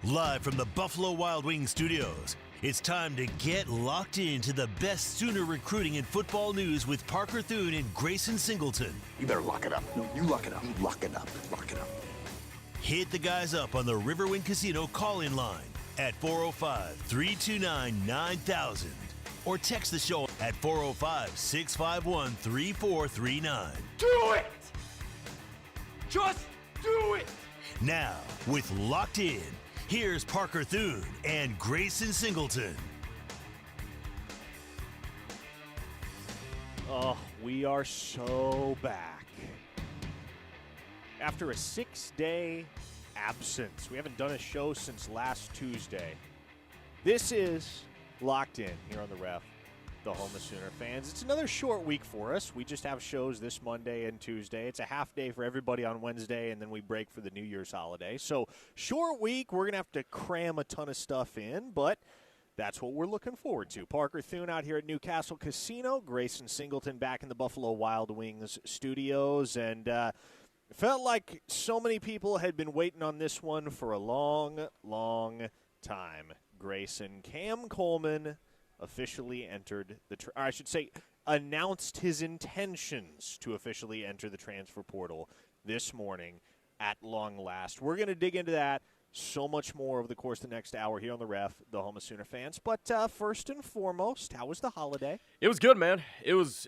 Live from the Buffalo Wild Wings studios, it's time to get locked into the best Sooner recruiting and football news with Parker Thune and Grayson Singleton. You better lock it up. No, you lock it up. You lock it up. Lock it up. Hit the guys up on the Riverwind Casino call-in line at 405-329-9000 or text the show at 405-651-3439. Do it! Just do it! Now, with Locked In, here's Parker Thune and Grayson Singleton. Oh, we are so back. After a 6-day absence, we haven't done a show since last Tuesday. This is Locked In here on the Ref, the home of Sooner fans. It's another short week for us. We just have shows this Monday and Tuesday. It's a half day for everybody on Wednesday, and then we break for the New Year's holiday. So, short week. We're going to have to cram a ton of stuff in, but that's what we're looking forward to. Parker Thune out here at Newcastle Casino. Grayson Singleton back in the Buffalo Wild Wings studios. And it felt like so many people had been waiting on this one for a long, long time. Grayson, Cam Coleman officially entered announced his intentions to officially enter the transfer portal this morning at long last. We're going to dig into that so much more over the course of the next hour here on the Ref, the home of Sooner fans. But first and foremost, how was the holiday? It was good, man. It was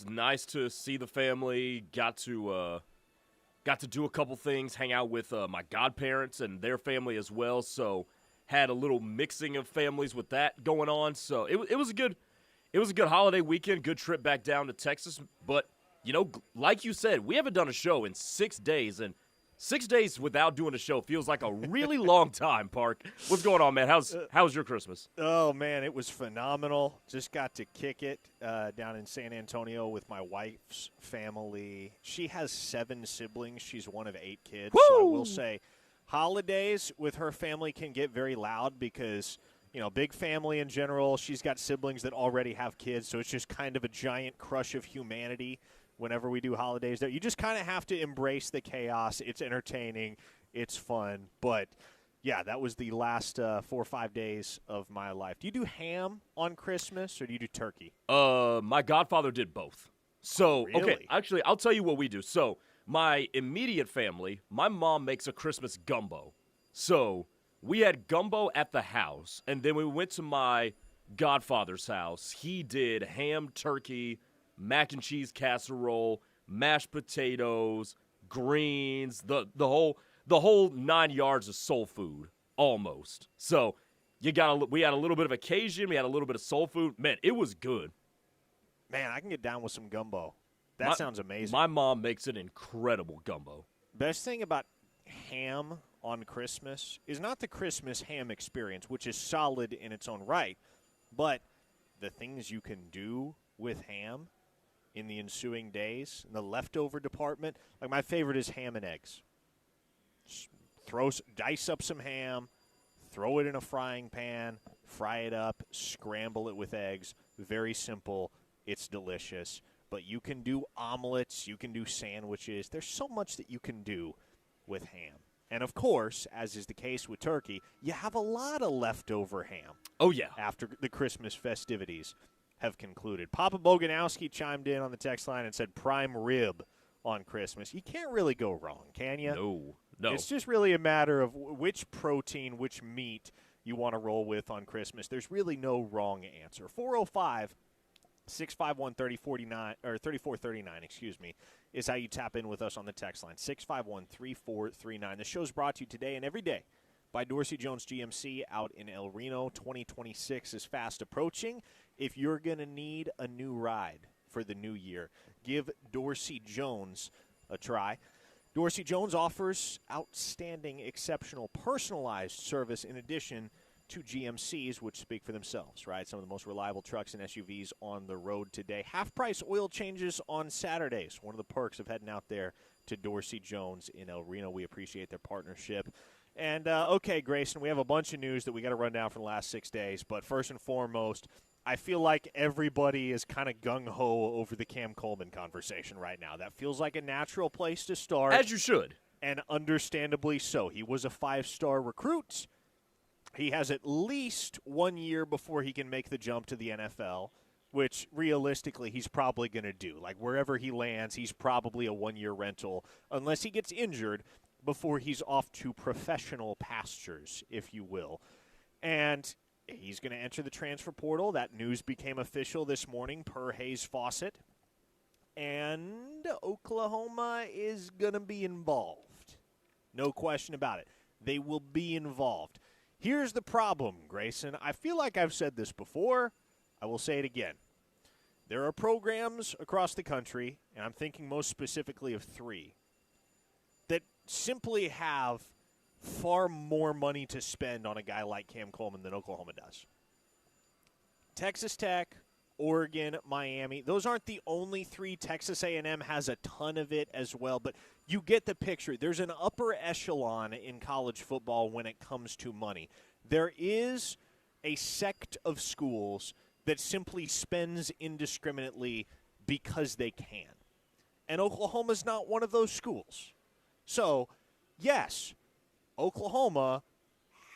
nice to see the family. Got to do a couple things, hang out with my godparents and their family as well. So had a little mixing of families with that going on. So it was a good holiday weekend, good trip back down to Texas. But, like you said, we haven't done a show in 6 days, and 6 days without doing a show feels like a really long time, Park. What's going on, man? How's your Christmas? Oh, man, it was phenomenal. Just got to kick it down in San Antonio with my wife's family. She has 7 siblings. She's one of 8 kids. Woo! So I will say holidays with her family can get very loud because, big family in general. She's got siblings that already have kids, so it's just kind of a giant crush of humanity whenever we do holidays there. You just kind of have to embrace the chaos. It's entertaining. It's fun. But, yeah, that was the last 4 or 5 days of my life. Do you do ham on Christmas or do you do turkey? My godfather did both. So, Really? Okay, actually, I'll tell you what we do. So, my immediate family, my mom makes a Christmas gumbo. So, we had gumbo at the house, and then we went to my godfather's house. He did ham, turkey, mac and cheese casserole, mashed potatoes, greens, the whole 9 yards of soul food, almost. So, we had a little bit of occasion, we had a little bit of soul food. Man, it was good. Man, I can get down with some gumbo. That sounds amazing. My mom makes an incredible gumbo. Best thing about ham on Christmas is not the Christmas ham experience, which is solid in its own right, but the things you can do with ham in the ensuing days, in the leftover department. Like, my favorite is ham and eggs. Dice up some ham, throw it in a frying pan, fry it up, scramble it with eggs. Very simple. It's delicious. But you can do omelets, you can do sandwiches. There's so much that you can do with ham. And, of course, as is the case with turkey, you have a lot of leftover ham. Oh, yeah. After the Christmas festivities have concluded. Papa Boganowski chimed in on the text line and said prime rib on Christmas. You can't really go wrong, can you? No. It's just really a matter of which protein, which meat you want to roll with on Christmas. There's really no wrong answer. 405-651-3439, is how you tap in with us on the text line. 651-3439. The show's brought to you today and every day by Dorsey Jones GMC out in El Reno. 2026 is fast approaching. If you're going to need a new ride for the new year, give Dorsey Jones a try. Dorsey Jones offers outstanding, exceptional, personalized service in addition to GMCs, which speak for themselves, right? Some of the most reliable trucks and SUVs on the road today. Half-price oil changes on Saturdays. One of the perks of heading out there to Dorsey Jones in El Reno. We appreciate their partnership. And, okay, Grayson, we have a bunch of news that we got to run down for the last 6 days. But first and foremost, I feel like everybody is kind of gung-ho over the Cam Coleman conversation right now. That feels like a natural place to start. As you should. And understandably so. He was a 5-star recruit. He has at least 1 year before he can make the jump to the NFL, which realistically he's probably going to do. Like wherever he lands, he's probably a 1 year rental unless he gets injured before he's off to professional pastures, if you will. And he's going to enter the transfer portal. That news became official this morning per Hayes Fawcett. And Oklahoma is going to be involved. No question about it. They will be involved. Here's the problem, Grayson. I feel like I've said this before. I will say it again. There are programs across the country, and I'm thinking most specifically of 3, that simply have far more money to spend on a guy like Cam Coleman than Oklahoma does. Texas Tech, Oregon, Miami, those aren't the only 3. Texas A&M has a ton of it as well, but you get the picture. There's an upper echelon in college football when it comes to money. There is a sect of schools that simply spends indiscriminately because they can. And Oklahoma's not one of those schools. So, yes, Oklahoma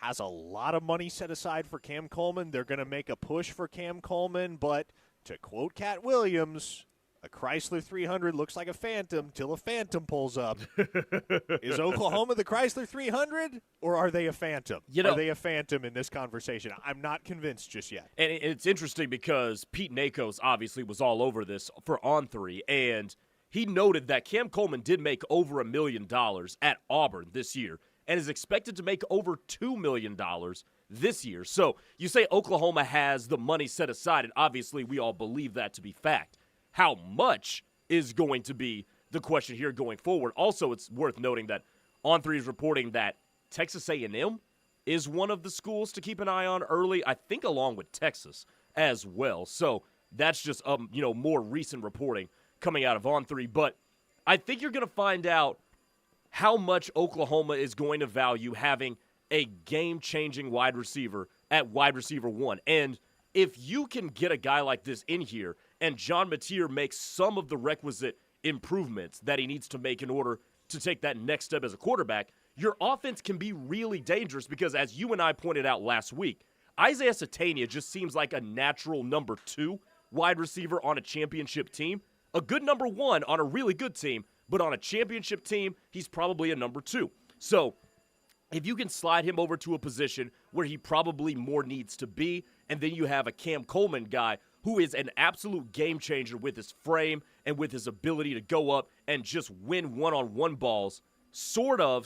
has a lot of money set aside for Cam Coleman. They're going to make a push for Cam Coleman, but to quote Cat Williams, a Chrysler 300 looks like a Phantom till a Phantom pulls up. Is Oklahoma the Chrysler 300, or are they a Phantom? Are they a Phantom in this conversation? I'm not convinced just yet. And it's interesting because Pete Nakos obviously was all over this for On3, and he noted that Cam Coleman did make over $1 million at Auburn this year and is expected to make over $2 million this year. So you say Oklahoma has the money set aside, and obviously we all believe that to be fact. How much is going to be the question here going forward. Also, it's worth noting that On3 is reporting that Texas A&M is one of the schools to keep an eye on early, I think along with Texas as well. So that's just more recent reporting coming out of On3. But I think you're going to find out how much Oklahoma is going to value having a game-changing wide receiver at wide receiver 1. And if you can get a guy like this in here and John Mateer makes some of the requisite improvements that he needs to make in order to take that next step as a quarterback, your offense can be really dangerous because, as you and I pointed out last week, Isaiah Satania just seems like a natural number 2 wide receiver on a championship team. A good number 1 on a really good team, but on a championship team, he's probably a number 2. So if you can slide him over to a position where he probably more needs to be, and then you have a Cam Coleman guy who is an absolute game changer with his frame and with his ability to go up and just win one-on-one balls, sort of,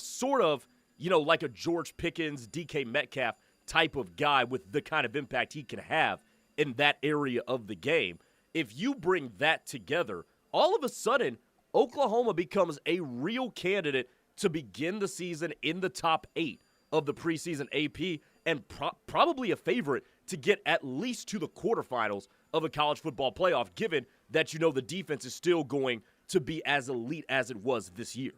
like a George Pickens, DK Metcalf type of guy with the kind of impact he can have in that area of the game. If you bring that together, all of a sudden, Oklahoma becomes a real candidate to begin the season in the top 8 of the preseason AP and probably a favorite to get at least to the quarterfinals of a college football playoff, given that the defense is still going to be as elite as it was this year.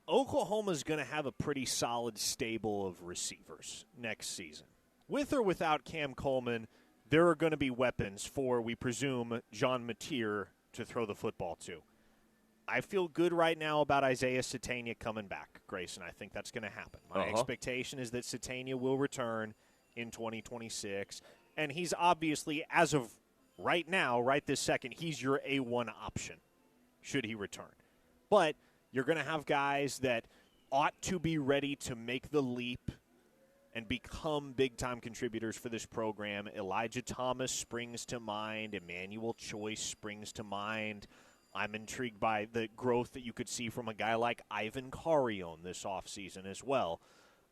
Oklahoma's going to have a pretty solid stable of receivers next season. With or without Cam Coleman, there are going to be weapons for, we presume, John Mateer to throw the football to. I feel good right now about Isaiah Satania coming back, Grayson. I think that's going to happen. My expectation is that Satania will return in 2026, and he's obviously, as of right now, right this second, he's your A1 option should he return. But you're going to have guys that ought to be ready to make the leap and become big-time contributors for this program. Elijah Thomas springs to mind. Emmanuel Choice springs to mind. I'm intrigued by the growth that you could see from a guy like Ivan Carrion this offseason as well.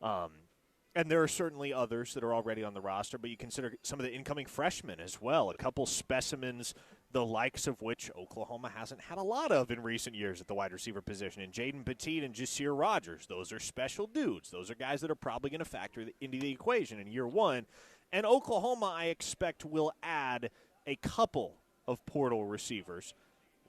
And there are certainly others that are already on the roster, but you consider some of the incoming freshmen as well, a couple specimens, the likes of which Oklahoma hasn't had a lot of in recent years at the wide receiver position. And Jaden Petit and Jasir Rogers, those are special dudes. Those are guys that are probably going to factor into the equation in year one. And Oklahoma, I expect, will add a couple of portal receivers.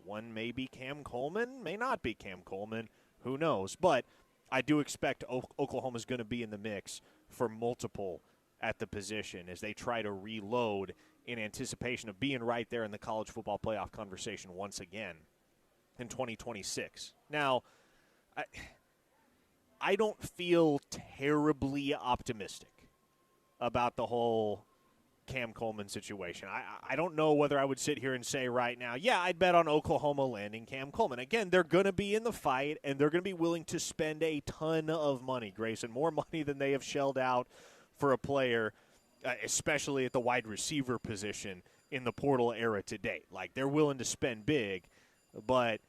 One may be Cam Coleman, may not be Cam Coleman. Who knows? But I do expect Oklahoma's going to be in the mix for multiple at the position as they try to reload in anticipation of being right there in the college football playoff conversation once again in 2026. Now, I don't feel terribly optimistic about the whole Cam Coleman situation. I don't know whether I would sit here and say right now, yeah, I'd bet on Oklahoma landing Cam Coleman. Again, they're going to be in the fight, and they're going to be willing to spend a ton of money, Grayson, more money than they have shelled out for a player, especially at the wide receiver position in the portal era to date. Like, they're willing to spend big, but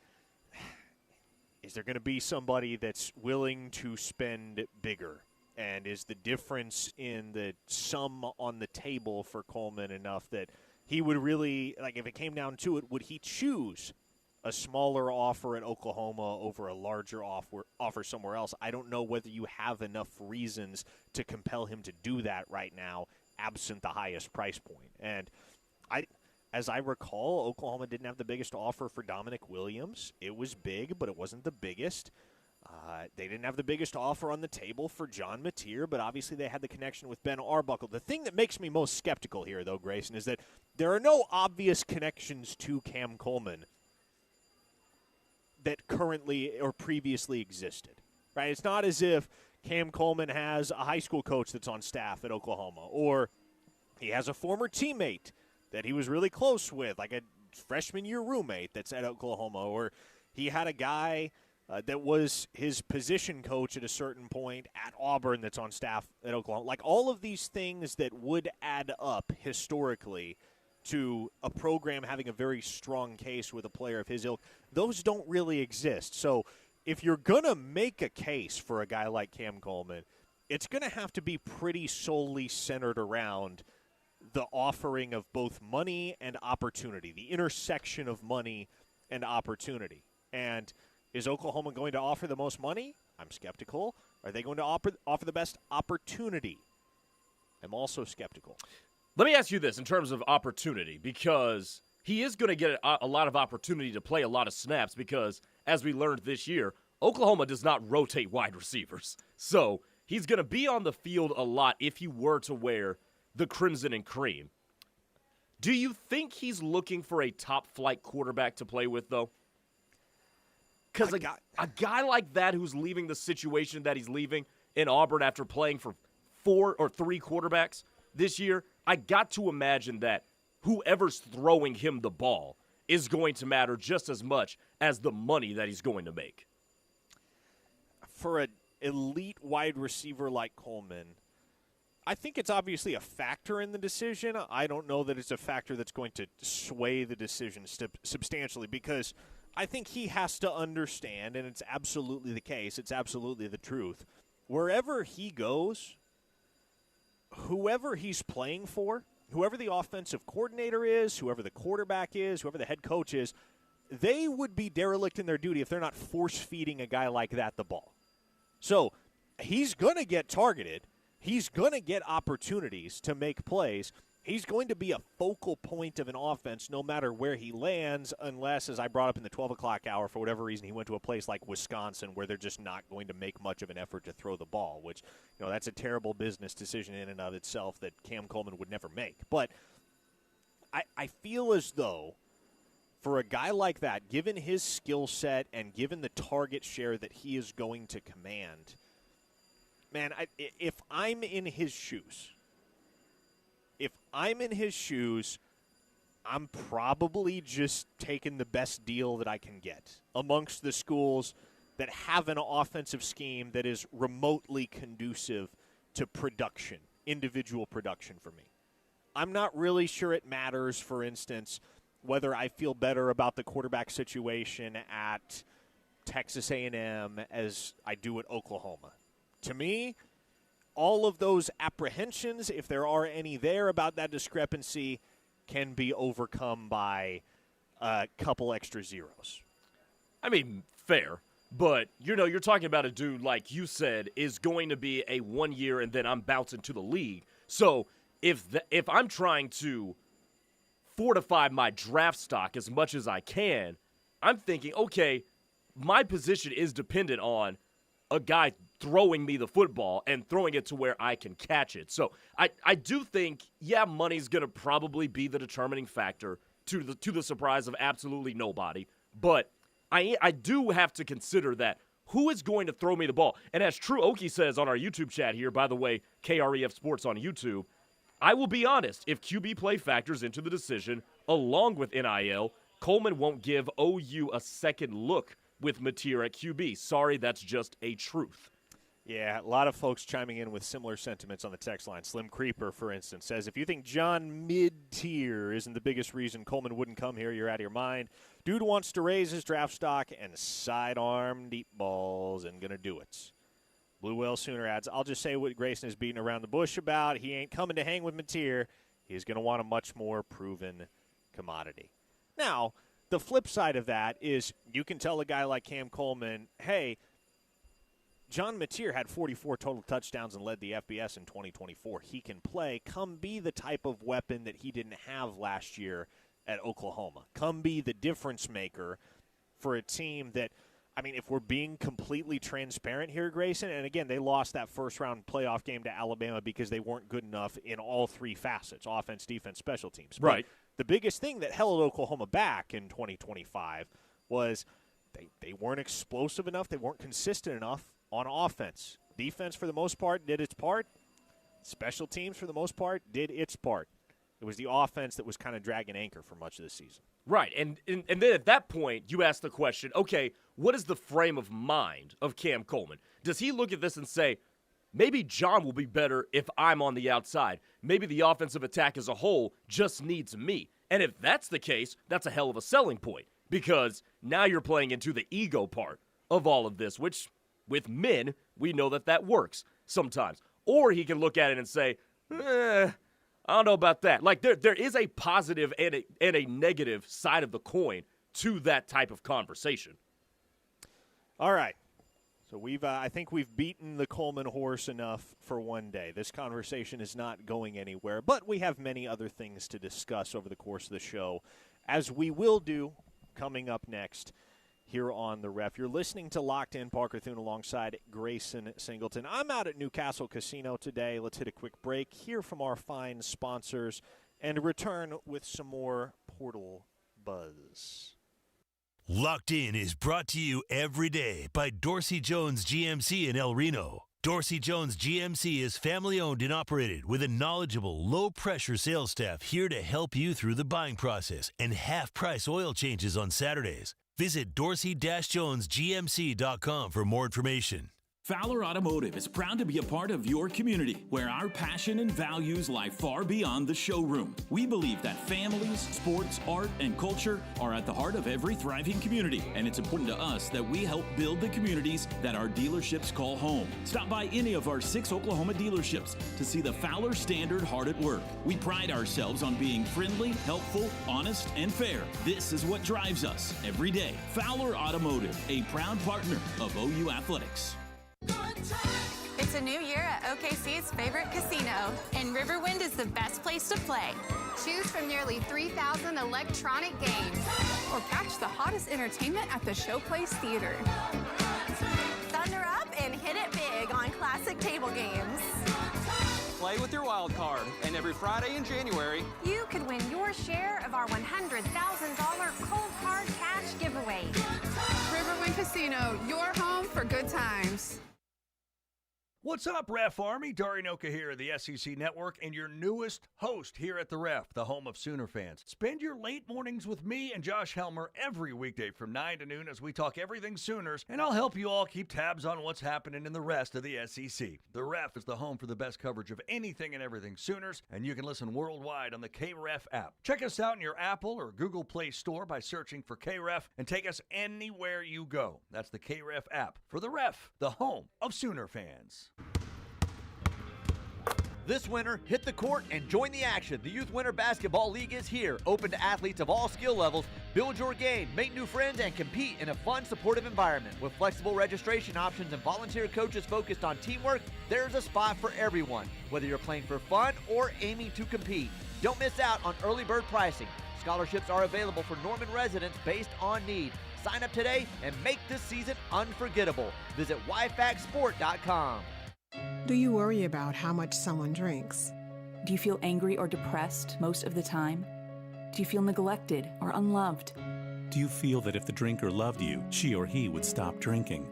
is there going to be somebody that's willing to spend bigger? And is the difference in the sum on the table for Coleman enough that he would really, like, if it came down to it, would he choose a smaller offer at Oklahoma over a larger offer somewhere else? I don't know whether you have enough reasons to compel him to do that right now, absent the highest price point. And as I recall, Oklahoma didn't have the biggest offer for Dominic Williams. It was big, but it wasn't the biggest. They didn't have the biggest offer on the table for John Mateer, but obviously they had the connection with Ben Arbuckle. The thing that makes me most skeptical here, though, Grayson, is that there are no obvious connections to Cam Coleman that currently or previously existed. Right? It's not as if Cam Coleman has a high school coach that's on staff at Oklahoma, or he has a former teammate that he was really close with, like a freshman year roommate that's at Oklahoma, or he had a guy that was his position coach at a certain point at Auburn that's on staff at Oklahoma. Like, all of these things that would add up historically to a program having a very strong case with a player of his ilk, those don't really exist. So if you're going to make a case for a guy like Cam Coleman, it's going to have to be pretty solely centered around the offering of both money and opportunity, the intersection of money and opportunity. And is Oklahoma going to offer the most money? I'm skeptical. Are they going to offer the best opportunity? I'm also skeptical. Let me ask you this in terms of opportunity, because he is going to get a lot of opportunity to play a lot of snaps because, as we learned this year, Oklahoma does not rotate wide receivers. So he's going to be on the field a lot if he were to wear the crimson and cream. Do you think he's looking for a top-flight quarterback to play with, though? Because a guy like that who's leaving the situation that he's leaving in Auburn after playing for 4 or 3 quarterbacks this year, I got to imagine that whoever's throwing him the ball is going to matter just as much as the money that he's going to make. For an elite wide receiver like Coleman, I think it's obviously a factor in the decision. I don't know that it's a factor that's going to sway the decision substantially, because I think he has to understand, and it's absolutely the case, it's absolutely the truth, wherever he goes, whoever he's playing for, whoever the offensive coordinator is, whoever the quarterback is, whoever the head coach is, they would be derelict in their duty if they're not force-feeding a guy like that the ball. So he's going to get targeted. He's going to get opportunities to make plays. He's going to be a focal point of an offense no matter where he lands, unless, as I brought up in the 12 o'clock hour, for whatever reason, he went to a place like Wisconsin where they're just not going to make much of an effort to throw the ball, which, that's a terrible business decision in and of itself that Cam Coleman would never make. But I feel as though for a guy like that, given his skill set and given the target share that he is going to command, man, if I'm in his shoes, I'm probably just taking the best deal that I can get amongst the schools that have an offensive scheme that is remotely conducive to production, individual production for me. I'm not really sure it matters, for instance, whether I feel better about the quarterback situation at Texas A&M as I do at Oklahoma. To me, all of those apprehensions, if there are any there about that discrepancy, can be overcome by a couple extra zeros. I mean, fair. But, you're talking about a dude, like you said, is going to be a 1 year and then I'm bouncing to the league. So if I'm trying to fortify my draft stock as much as I can, I'm thinking, okay, my position is dependent on a guy throwing me the football and throwing it to where I can catch it. So I do think, money's going to probably be the determining factor to the surprise of absolutely nobody. But I do have to consider that who is going to throw me the ball? And as True Okie says on our YouTube chat here, by the way, KREF Sports on YouTube, I will be honest, if QB play factors into the decision, along with NIL, Coleman won't give OU a second look with Mateer at QB. Sorry, that's just a truth. Yeah, a lot of folks chiming in with similar sentiments on the text line. Slim Creeper, for instance, says, if you think John mid-tier isn't the biggest reason Coleman wouldn't come here, you're out of your mind. Dude wants to raise his draft stock and sidearm deep balls and going to do it. Blue Whale Sooner adds, I'll just say what Grayson is beating around the bush about. He ain't coming to hang with Mateer. He's going to want a much more proven commodity. Now, the flip side of that is you can tell a guy like Cam Coleman, hey, John Mateer had 44 total touchdowns and led the FBS in 2024. He can play. Come be the type of weapon that he didn't have last year at Oklahoma. Come be the difference maker for a team that, I mean, if we're being completely transparent here, Grayson, and again, they lost that first-round playoff game to Alabama because they weren't good enough in all three facets, offense, defense, special teams. Right. But the biggest thing that held Oklahoma back in 2025 was they weren't explosive enough, they weren't consistent enough on offense. Defense, for the most part, did its part. Special teams, for the most part, did its part. It was the offense that was kind of dragging anchor for much of the season. Right, and then at that point, you ask the question, okay, what is the frame of mind of Cam Coleman? Does he look at this and say, maybe John will be better if I'm on the outside. Maybe the offensive attack as a whole just needs me. And if that's the case, that's a hell of a selling point because now you're playing into the ego part of all of this, which with men, we know that works sometimes. Or he can look at it and say, I don't know about that. Like there is a positive and a negative side of the coin to that type of conversation. All right. So I think we've beaten the Coleman horse enough for one day. This conversation is not going anywhere, but we have many other things to discuss over the course of the show, as we will do coming up next here on the Ref. You're listening to Locked In, Parker Thune alongside Grayson Singleton. I'm out at Newcastle Casino today. Let's hit a quick break, hear from our fine sponsors, and return with some more Portal Buzz. Locked In is brought to you every day by Dorsey Jones GMC in El Reno. Dorsey Jones GMC is family-owned and operated with a knowledgeable, low-pressure sales staff here to help you through the buying process and half-price oil changes on Saturdays. Visit dorsey-jonesgmc.com for more information. Fowler Automotive is proud to be a part of your community, where our passion and values lie far beyond the showroom. We believe that families, sports, art, and culture are at the heart of every thriving community, and it's important to us that we help build the communities that our dealerships call home. Stop by any of our 6 Oklahoma dealerships to see the Fowler Standard hard at work. We pride ourselves on being friendly, helpful, honest, and fair. This is what drives us every day. Fowler Automotive, a proud partner of OU Athletics. It's a new year at OKC's favorite casino, and Riverwind is the best place to play. Choose from nearly 3,000 electronic games, or catch the hottest entertainment at the Showplace Theater. Thunder up and hit it big on classic table games. Play with your wild card, and every Friday in January, you could win your share of our $100,000 cold hard cash giveaway. Riverwind Casino, your home for good times. What's up, Ref Army? Darian Oka here of the SEC Network and your newest host here at the Ref, the home of Sooner fans. Spend your late mornings with me and Josh Helmer every weekday from 9 to noon as we talk everything Sooners, and I'll help you all keep tabs on what's happening in the rest of the SEC. The Ref is the home for the best coverage of anything and everything Sooners, and you can listen worldwide on the KREF app. Check us out in your Apple or Google Play store by searching for KREF and take us anywhere you go. That's the KREF app for the Ref, the home of Sooner fans. This winter, hit the court and join the action. The Youth Winter Basketball League is here, open to athletes of all skill levels. Build your game, make new friends, and compete in a fun, supportive environment. With flexible registration options and volunteer coaches focused on teamwork, there's a spot for everyone, whether you're playing for fun or aiming to compete. Don't miss out on early bird pricing. Scholarships are available for Norman residents based on need. Sign up today and make this season unforgettable. Visit YFACsport.com. Do you worry about how much someone drinks? Do you feel angry or depressed most of the time? Do you feel neglected or unloved? Do you feel that if the drinker loved you, she or he would stop drinking?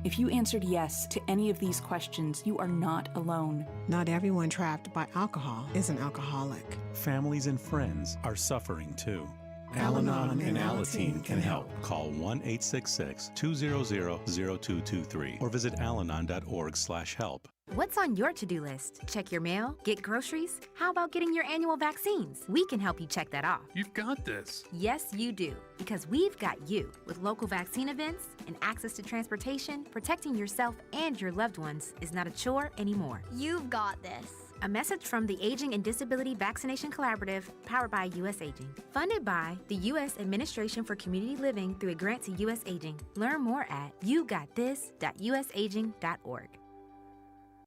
If you answered yes to any of these questions, you are not alone. Not everyone trapped by alcohol is an alcoholic. Families and friends are suffering too. Al-Anon and Alateen can help. Call 1-866-200-0223 or visit alanon.org/help. What's on your to-do list? Check your mail? Get groceries? How about getting your annual vaccines? We can help you check that off. You've got this. Yes, you do. Because we've got you. With local vaccine events and access to transportation, protecting yourself and your loved ones is not a chore anymore. You've got this. A message from the Aging and Disability Vaccination Collaborative, powered by U.S. Aging. Funded by the U.S. Administration for Community Living through a grant to U.S. Aging. Learn more at yougotthis.usaging.org.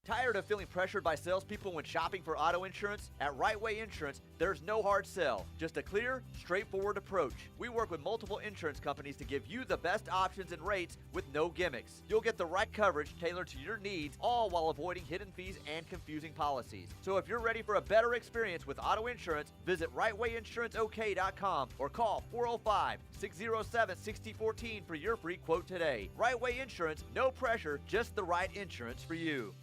Tired of feeling pressured by salespeople when shopping for auto insurance? At Right Way Insurance, there's no hard sell, just a clear, straightforward approach. We work with multiple insurance companies to give you the best options and rates with no gimmicks. You'll get the right coverage tailored to your needs, all while avoiding hidden fees and confusing policies. So if you're ready for a better experience with auto insurance, visit rightwayinsuranceok.com or call 405-607-6014 for your free quote today. Right Way Insurance, no pressure, just the right insurance for you.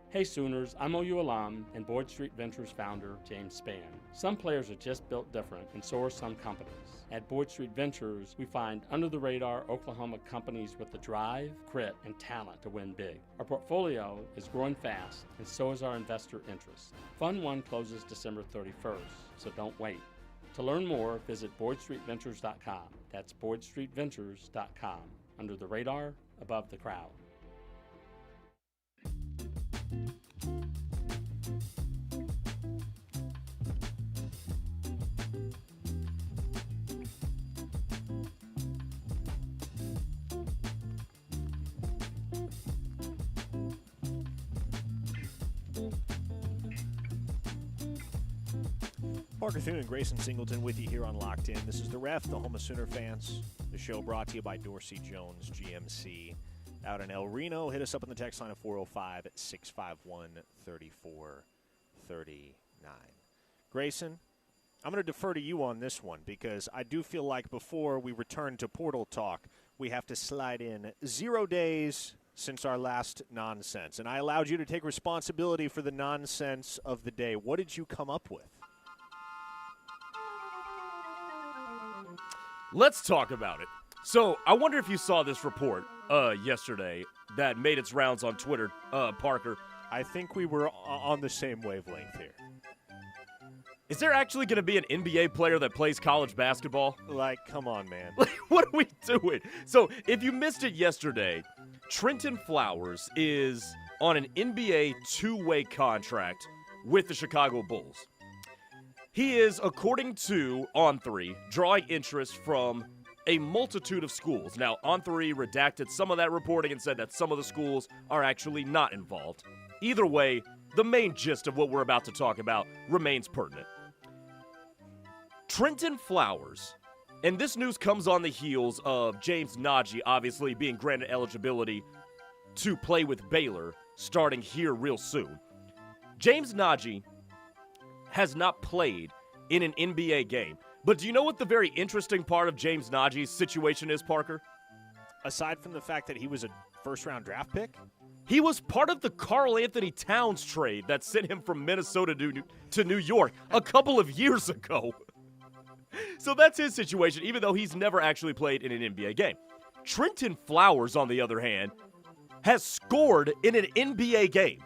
Hey Sooners, I'm OU alum and Boyd Street Ventures founder James Spann. Some players are just built different, and so are some companies. At Boyd Street Ventures, we find under-the-radar Oklahoma companies with the drive, grit, and talent to win big. Our portfolio is growing fast, and so is our investor interest. Fund 1 closes December 31st, so don't wait. To learn more, visit BoydStreetVentures.com. That's BoydStreetVentures.com. Under the radar, above the crowd. Parker Thune and Grayson Singleton with you here on Locked In. This is The Ref, the home of Sooner fans. The show brought to you by Dorsey Jones GMC. Out in El Reno, hit us up on the text line of 405-651-3439. Grayson, I'm going to defer to you on this one because I do feel like before we return to Portal Talk, we have to slide in 0 days since our last nonsense. And I allowed you to take responsibility for the nonsense of the day. What did you come up with? Let's talk about it. So, I wonder if you saw this report yesterday that made its rounds on Twitter, Parker. I think we were on the same wavelength here. Is there actually going to be an NBA player that plays college basketball? Like, come on, man. Like, what are we doing? So, if you missed it yesterday, Trenton Flowers is on an NBA two-way contract with the Chicago Bulls. He is, according to On3, drawing interest from a multitude of schools. Now, On3 redacted some of that reporting and said that some of the schools are actually not involved. Either way, the main gist of what we're about to talk about remains pertinent. Trenton Flowers, and this news comes on the heels of James Nagy obviously being granted eligibility to play with Baylor starting here real soon. James Nagy has not played in an NBA game. But do you know what the very interesting part of James Nagy's situation is, Parker? Aside from the fact that he was a first-round draft pick? He was part of the Karl Anthony Towns trade that sent him from Minnesota to New York a couple of years ago. So that's his situation, even though he's never actually played in an NBA game. Trenton Flowers, on the other hand, has scored in an NBA game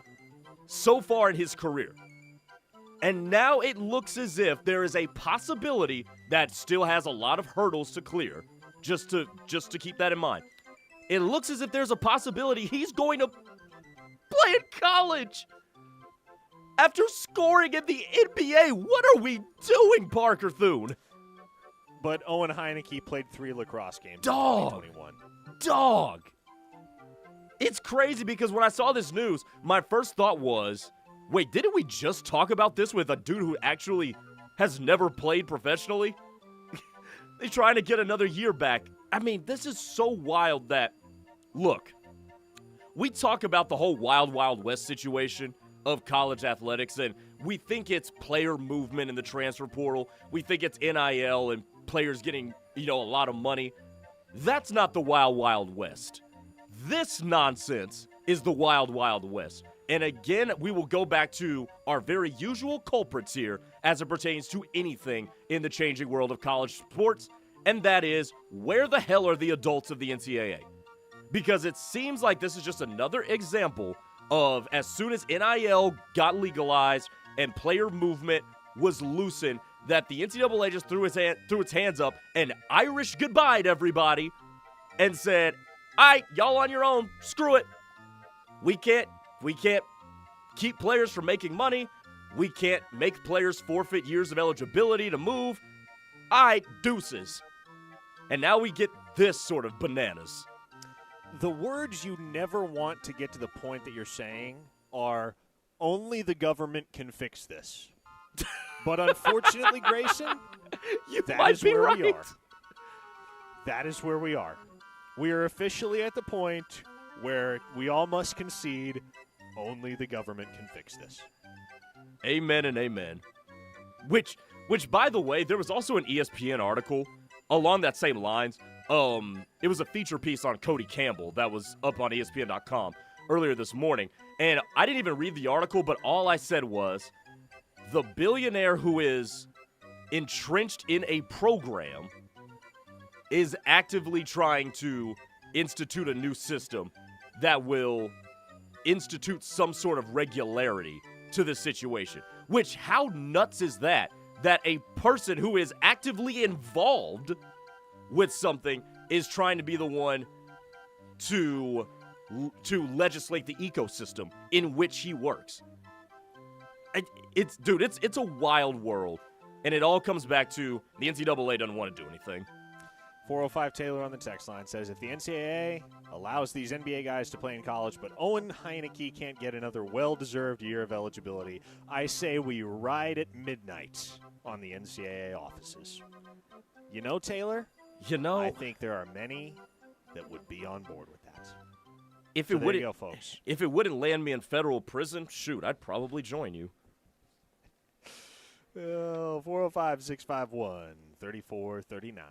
so far in his career. And now it looks as if there is a possibility that still has a lot of hurdles to clear, just to keep that in mind. It looks as if there's a possibility he's going to play in college. After scoring in the NBA, what are we doing, Parker Thune? But Owen Heineke played 3 lacrosse games in 2021. Dog! It's crazy because when I saw this news, my first thought was, wait, didn't we just talk about this with a dude who actually has never played professionally? They're trying to get another year back. I mean, this is so wild that, look, we talk about the whole wild, wild west situation of college athletics, and we think it's player movement in the transfer portal. We think it's NIL and players getting, a lot of money. That's not the Wild Wild West. This nonsense is the Wild Wild West. And again, we will go back to our very usual culprits here as it pertains to anything in the changing world of college sports, and that is, where the hell are the adults of the NCAA? Because it seems like this is just another example of, as soon as NIL got legalized and player movement was loosened, that the NCAA just threw its hands up and Irish goodbye to everybody and said, all right, y'all on your own, screw it. We can't keep players from making money. We can't make players forfeit years of eligibility to move. All right, deuces. And now we get this sort of bananas. The words you never want to get to the point that you're saying are, only the government can fix this. But unfortunately, Grayson, that is where we are. That is where we are. We are officially at the point where we all must concede only the government can fix this. Amen and amen. Which, by the way, there was also an ESPN article along that same lines. It was a feature piece on Cody Campbell that was up on ESPN.com earlier this morning. And I didn't even read the article, but all I said was, the billionaire who is entrenched in a program is actively trying to institute a new system that will institute some sort of regularity to the situation. Which, how nuts is that? That a person who is actively involved with something is trying to be the one to legislate the ecosystem in which he works. It's a wild world, and it all comes back to the NCAA doesn't want to do anything. 405 Taylor on the text line says, if the NCAA allows these NBA guys to play in college, but Owen Heineke can't get another well-deserved year of eligibility, I say we ride at midnight on the NCAA offices. You know, Taylor? I think there are many that would be on board with that. If so it wouldn't, go, folks. If it wouldn't land me in federal prison, shoot, I'd probably join you. 405-651-3439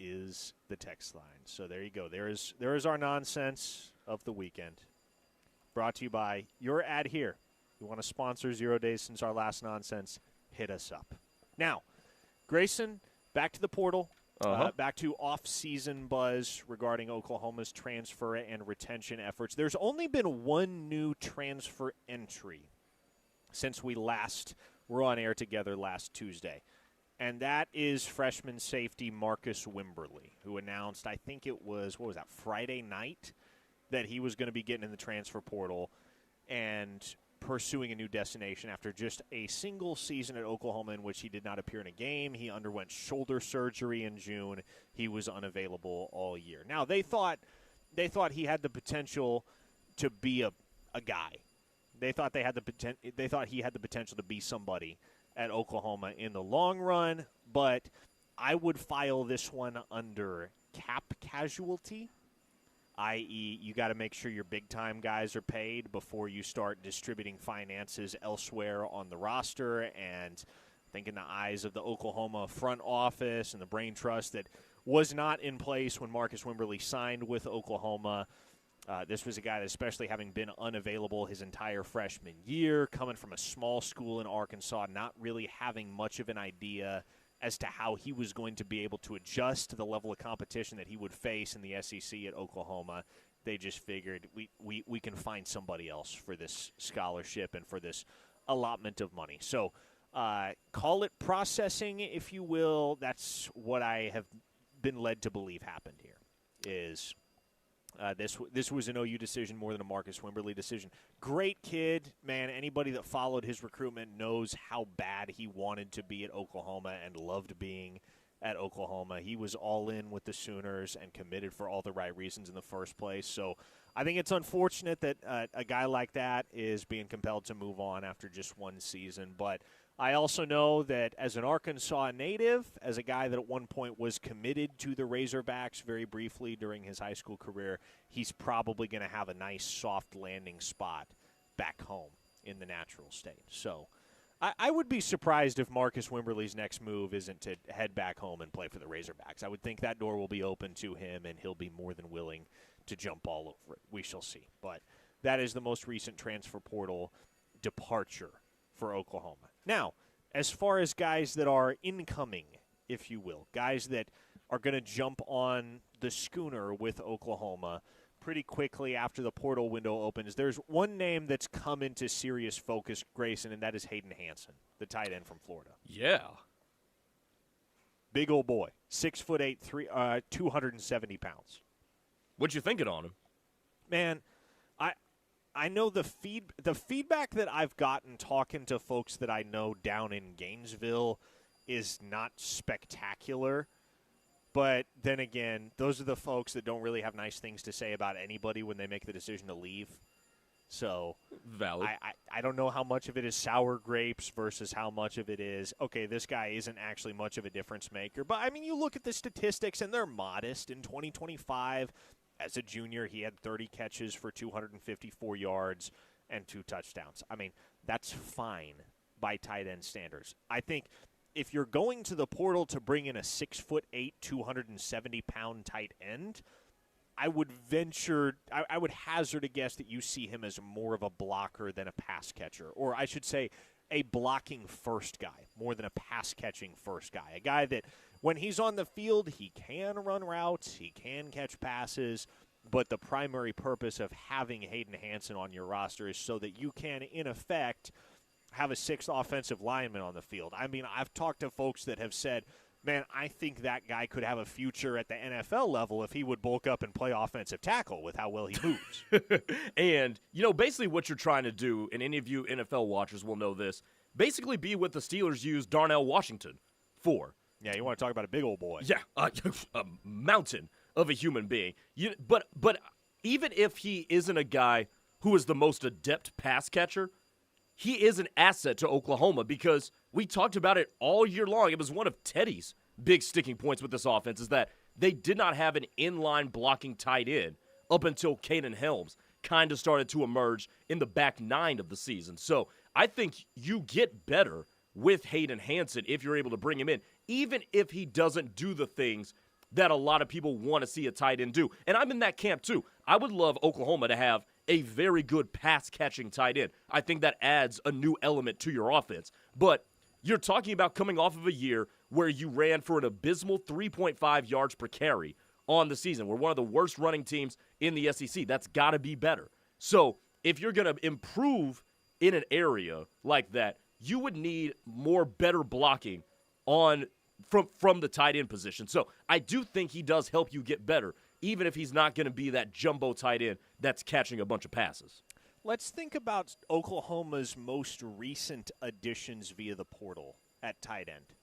is the text line. So there you go. There is our nonsense of the weekend. Brought to you by your ad here. You want to sponsor 0 days since our last nonsense? Hit us up. Now, Grayson, back to the portal. Back to off-season buzz regarding Oklahoma's transfer and retention efforts. There's only been one new transfer entry since we last were on air together last Tuesday, and that is freshman safety Marcus Wimberly, who announced, I think it was, Friday night, that he was going to be getting in the transfer portal and pursuing a new destination after just a single season at Oklahoma in which he did not appear in a game. He underwent shoulder surgery in June. He was unavailable all year. Now, they thought he had the potential to be a guy. They thought he had the potential to be somebody at Oklahoma in the long run, but I would file this one under cap casualty, i.e., you got to make sure your big-time guys are paid before you start distributing finances elsewhere on the roster. And I think in the eyes of the Oklahoma front office and the brain trust that was not in place when Marcus Wimberly signed with Oklahoma, this was a guy that, especially having been unavailable his entire freshman year, coming from a small school in Arkansas, not really having much of an idea as to how he was going to be able to adjust to the level of competition that he would face in the SEC at Oklahoma. They just figured we can find somebody else for this scholarship and for this allotment of money. So call it processing, if you will. That's what I have been led to believe happened here, is this was an OU decision more than a Marcus Wimberly decision. Great kid, man. Anybody that followed his recruitment knows how bad he wanted to be at Oklahoma and loved being at Oklahoma. He was all in with the Sooners and committed for all the right reasons in the first place. So I think it's unfortunate that a guy like that is being compelled to move on after just one season. But I also know that as an Arkansas native, as a guy that at one point was committed to the Razorbacks very briefly during his high school career, he's probably going to have a nice soft landing spot back home in the natural state. So I would be surprised if Marcus Wimberly's next move isn't to head back home and play for the Razorbacks. I would think that door will be open to him, and he'll be more than willing to jump all over it. We shall see. But that is the most recent transfer portal departure for Oklahoma. Now, as far as guys that are incoming, if you will, guys that are going to jump on the schooner with Oklahoma pretty quickly after the portal window opens, there's one name that's come into serious focus, Grayson, and that is Hayden Hansen, the tight end from Florida. Yeah. Big old boy, 6'8", 270 pounds. What you thinking on him? Man, I know the feedback that I've gotten talking to folks that I know down in Gainesville is not spectacular. But then again, those are the folks that don't really have nice things to say about anybody when they make the decision to leave. So valid. I don't know how much of it is sour grapes versus how much of it is, okay, this guy isn't actually much of a difference maker. But, I mean, you look at the statistics, and they're modest. In 2025, as a junior, he had 30 catches for 254 yards and 2 touchdowns. I mean, that's fine by tight end standards. I think if you're going to the portal to bring in a 6'8", 270-pound tight end, I would hazard a guess that you see him as more of a blocker than a pass catcher. Or I should say a blocking first guy more than a pass-catching first guy. A guy that when he's on the field, he can run routes, he can catch passes, but the primary purpose of having Hayden Hansen on your roster is so that you can, in effect, have a 6th offensive lineman on the field. I mean, I've talked to folks that have said, man, I think that guy could have a future at the NFL level if he would bulk up and play offensive tackle with how well he moves. And, basically what you're trying to do, and any of you NFL watchers will know this, basically be what the Steelers used Darnell Washington for. Yeah, you want to talk about a big old boy. Yeah, a mountain of a human being. But even if he isn't a guy who is the most adept pass catcher, he is an asset to Oklahoma because we talked about it all year long. It was one of Teddy's big sticking points with this offense is that they did not have an inline blocking tight end up until Kaden Helms kind of started to emerge in the back 9 of the season. So I think you get better with Hayden Hansen if you're able to bring him in, even if he doesn't do the things that a lot of people want to see a tight end do. And I'm in that camp too. I would love Oklahoma to have a very good pass-catching tight end. I think that adds a new element to your offense. But you're talking about coming off of a year where you ran for an abysmal 3.5 yards per carry on the season. We're one of the worst running teams in the SEC. That's got to be better. So if you're going to improve in an area like that, you would need more better blocking from the tight end position. So I do think he does help you get better, even if he's not going to be that jumbo tight end that's catching a bunch of passes. Let's think about Oklahoma's most recent additions via the portal at tight end.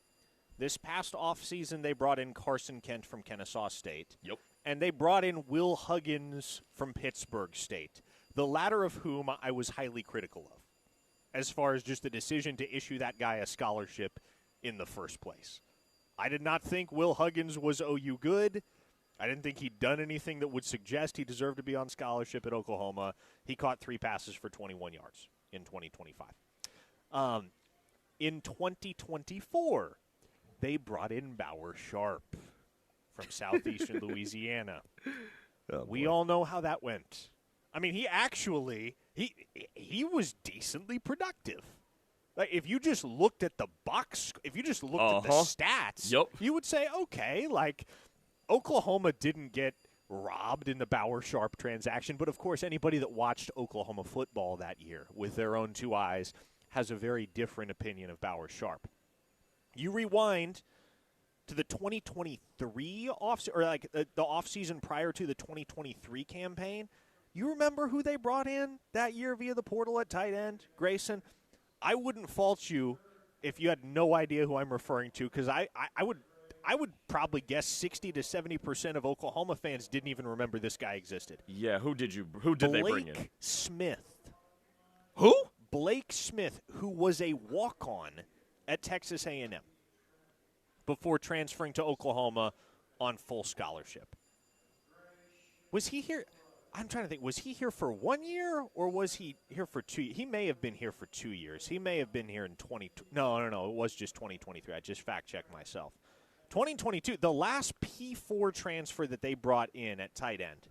This past offseason, they brought in Carson Kent from Kennesaw State. Yep. And they brought in Will Huggins from Pittsburgh State, the latter of whom I was highly critical of, as far as just the decision to issue that guy a scholarship in the first place. I did not think Will Huggins was OU good. I didn't think he'd done anything that would suggest he deserved to be on scholarship at Oklahoma. He caught 3 passes for 21 yards in 2025. In 2024, they brought in Bauer Sharp from southeastern Louisiana. We all know how that went. I mean, he actually he was decently productive. Like, if you just looked at the box, if you just looked at the stats, you would say, okay, like, Oklahoma didn't get robbed in the Bauer Sharp transaction. But, of course, anybody that watched Oklahoma football that year with their own 2 eyes has a very different opinion of Bauer Sharp. You rewind to the 2023 the offseason prior to the 2023 campaign. You remember who they brought in that year via the portal at tight end, Grayson? I wouldn't fault you if you had no idea who I'm referring to, because I would probably guess 60 to 70% of Oklahoma fans didn't even remember this guy existed. Yeah, who did they bring in? Blake Smith. Who? Blake Smith, who was a walk-on at Texas A&M before transferring to Oklahoma on full scholarship. Was he here? I'm trying to think, was he here for 1 year or was he here for 2 years? He may have been here for 2 years. He may have been here in No, it was just 2023. I just fact-checked myself. 2022, the last P4 transfer that they brought in at tight end,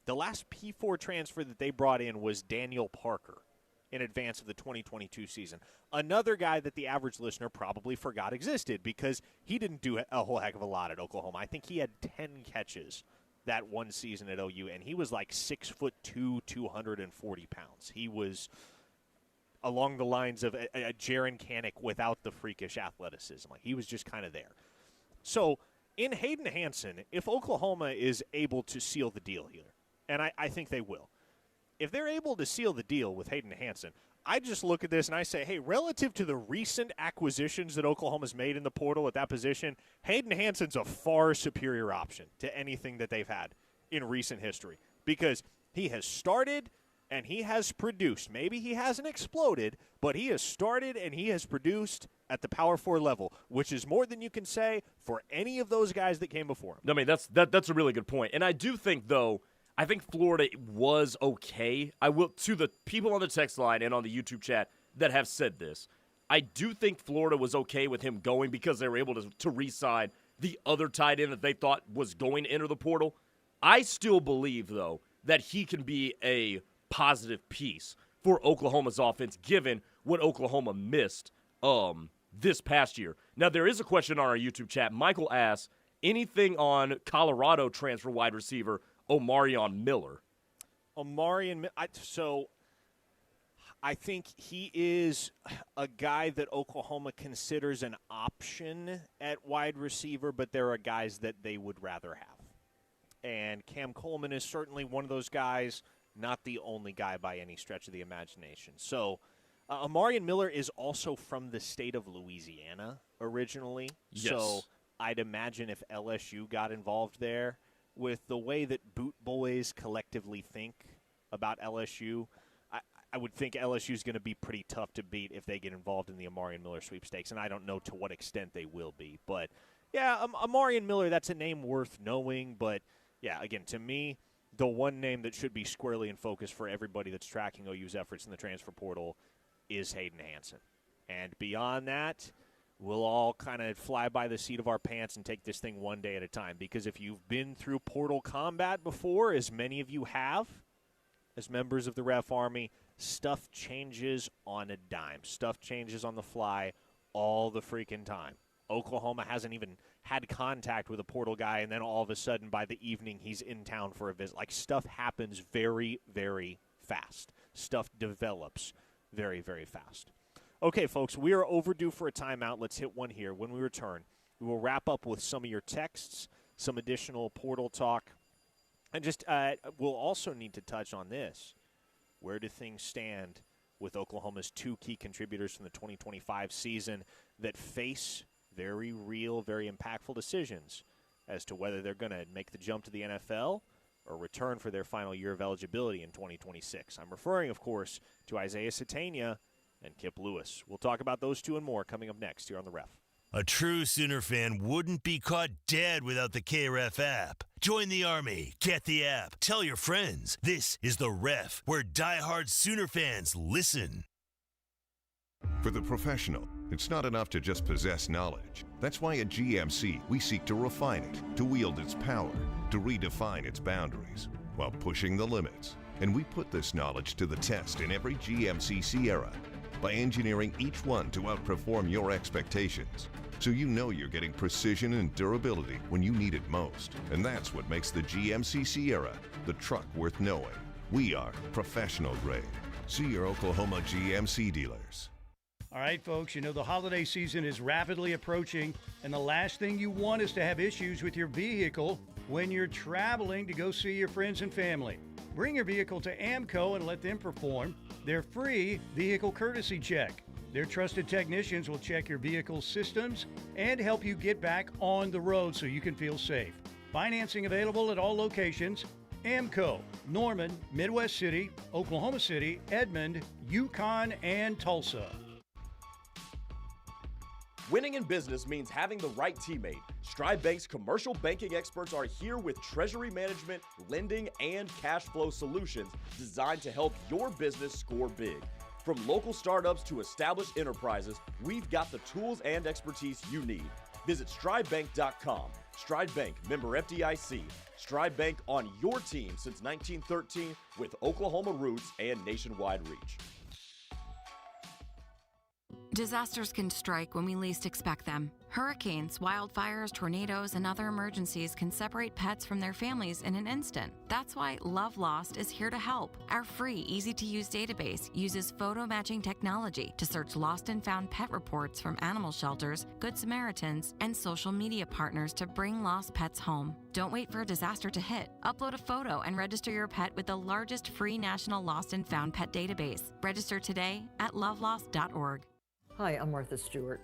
the last P4 transfer that they brought in was Daniel Parker in advance of the 2022 season. Another guy that the average listener probably forgot existed because he didn't do a whole heck of a lot at Oklahoma. I think he had 10 catches that one season at OU, and he was like 6'2", 240 pounds. He was along the lines of a Jaron Kanik without the freakish athleticism. Like, he was just kind of there. So in Hayden Hansen, if Oklahoma is able to seal the deal here, and I think they will, if they're able to seal the deal with Hayden Hansen, I just look at this and I say, hey, relative to the recent acquisitions that Oklahoma's made in the portal at that position, Hayden Hansen's a far superior option to anything that they've had in recent history because he has started and he has produced. Maybe he hasn't exploded, but he has started and he has produced at the Power 4 level, which is more than you can say for any of those guys that came before him. I mean, that's a really good point. And I do think, though, I think Florida was okay. I will, to the people on the text line and on the YouTube chat that have said this, I do think Florida was okay with him going because they were able to re-sign the other tight end that they thought was going to enter the portal. I still believe, though, that he can be a positive piece for Oklahoma's offense given what Oklahoma missed this past year. Now, there is a question on our YouTube chat. Michael asks, anything on Colorado transfer wide receiver Omarion Miller? I think he is a guy that Oklahoma considers an option at wide receiver, but there are guys that they would rather have. And Cam Coleman is certainly one of those guys, not the only guy by any stretch of the imagination. So Omarion Miller is also from the state of Louisiana originally. Yes. So I'd imagine if LSU got involved there, with the way that boot boys collectively think about LSU, I would think LSU is going to be pretty tough to beat if they get involved in the Omarion Miller sweepstakes, and I don't know to what extent they will be. But, yeah, Omarion Miller, that's a name worth knowing. But, yeah, again, to me, the one name that should be squarely in focus for everybody that's tracking OU's efforts in the transfer portal is Hayden Hansen. And beyond that, we'll all kind of fly by the seat of our pants and take this thing one day at a time. Because if you've been through portal combat before, as many of you have, as members of the Ref Army, stuff changes on a dime. Stuff changes on the fly all the freaking time. Oklahoma hasn't even had contact with a portal guy, and then all of a sudden by the evening he's in town for a visit. Like, stuff happens very, very fast. Stuff develops very, very fast. Okay, folks, we are overdue for a timeout. Let's hit one here. When we return, we will wrap up with some of your texts, some additional portal talk, and just we'll also need to touch on this. Where do things stand with Oklahoma's two key contributors from the 2025 season that face very real, very impactful decisions as to whether they're going to make the jump to the NFL or return for their final year of eligibility in 2026? I'm referring, of course, to Isaiah Satania and Kip Lewis. We'll talk about those two and more coming up next here on The Ref. A true Sooner fan wouldn't be caught dead without the KREF app. Join the Army. Get the app. Tell your friends. This is The Ref, where diehard Sooner fans listen. For the professional, it's not enough to just possess knowledge. That's why at GMC, we seek to refine it, to wield its power, to redefine its boundaries, while pushing the limits. And we put this knowledge to the test in every GMC Sierra by engineering each one to outperform your expectations, so you know you're getting precision and durability when you need it most. And that's what makes the GMC Sierra the truck worth knowing. We are professional grade. See your Oklahoma GMC dealers. All right, folks, you know the holiday season is rapidly approaching, and the last thing you want is to have issues with your vehicle when you're traveling to go see your friends and family. Bring your vehicle to AMCO and let them perform their free vehicle courtesy check. Their trusted technicians will check your vehicle's systems and help you get back on the road so you can feel safe. Financing available at all locations. AMCO, Norman, Midwest City, Oklahoma City, Edmond, Yukon, and Tulsa. Winning in business means having the right teammate. Stride Bank's commercial banking experts are here with treasury management, lending, and cash flow solutions designed to help your business score big. From local startups to established enterprises, we've got the tools and expertise you need. Visit stridebank.com. Stride Bank, member FDIC. Stride Bank on your team since 1913 with Oklahoma roots and nationwide reach. Disasters can strike when we least expect them. Hurricanes, wildfires, tornadoes, and other emergencies can separate pets from their families in an instant. That's why Love Lost is here to help. Our free, easy-to-use database uses photo matching technology to search lost and found pet reports from animal shelters, Good Samaritans, and social media partners to bring lost pets home. Don't wait for a disaster to hit. Upload a photo and register your pet with the largest free national lost and found pet database. Register today at lovelost.org. Hi, I'm Martha Stewart.